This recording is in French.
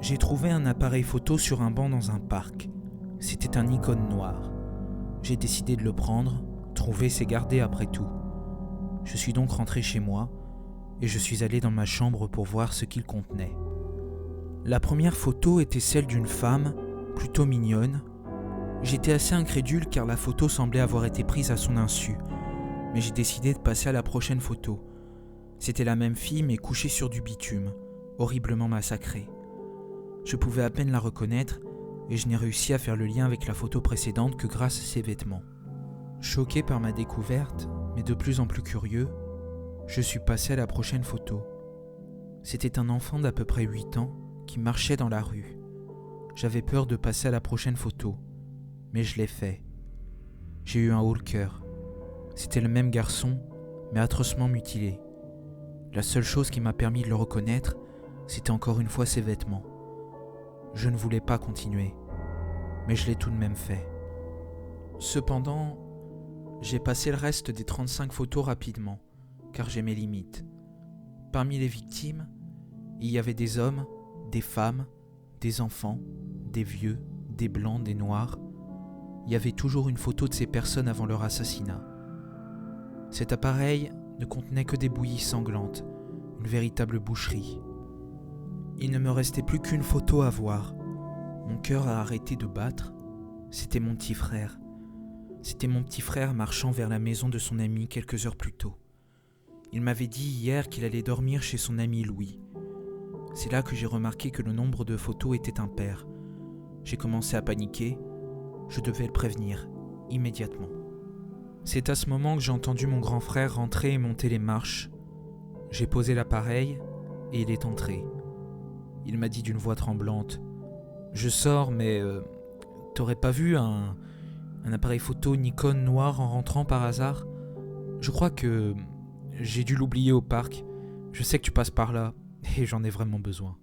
J'ai trouvé un appareil photo sur un banc dans un parc. C'était un Nikon noir. J'ai décidé de le prendre, trouver c'est garder après tout. Je suis donc rentré chez moi et je suis allé dans ma chambre pour voir ce qu'il contenait. La première photo était celle d'une femme, plutôt mignonne. J'étais assez incrédule car la photo semblait avoir été prise à son insu, mais j'ai décidé de passer à la prochaine photo. C'était la même fille mais couchée sur du bitume, horriblement massacrée. Je pouvais à peine la reconnaître et je n'ai réussi à faire le lien avec la photo précédente que grâce à ses vêtements. Choqué par ma découverte, mais de plus en plus curieux, je suis passé à la prochaine photo. C'était un enfant d'à peu près 8 ans qui marchait dans la rue. J'avais peur de passer à la prochaine photo, mais je l'ai fait. J'ai eu un haut le cœur. C'était le même garçon, mais atrocement mutilé. La seule chose qui m'a permis de le reconnaître, c'était encore une fois ses vêtements. Je ne voulais pas continuer, mais je l'ai tout de même fait. Cependant, j'ai passé le reste des 35 photos rapidement, car j'ai mes limites. Parmi les victimes, il y avait des hommes, des femmes, des enfants, des vieux, des blancs, des noirs. Il y avait toujours une photo de ces personnes avant leur assassinat. Cet appareil ne contenait que des bouillies sanglantes, une véritable boucherie. Il ne me restait plus qu'une photo à voir. Mon cœur a arrêté de battre. C'était mon petit frère. C'était mon petit frère marchant vers la maison de son ami quelques heures plus tôt. Il m'avait dit hier qu'il allait dormir chez son ami Louis. C'est là que j'ai remarqué que le nombre de photos était impair. J'ai commencé à paniquer. Je devais le prévenir, immédiatement. C'est à ce moment que j'ai entendu mon grand frère rentrer et monter les marches. J'ai posé l'appareil et il est entré. Il m'a dit d'une voix tremblante: « Je sors, mais t'aurais pas vu un appareil photo Nikon noir en rentrant par hasard ? Je crois que j'ai dû l'oublier au parc. Je sais que tu passes par là et j'en ai vraiment besoin. »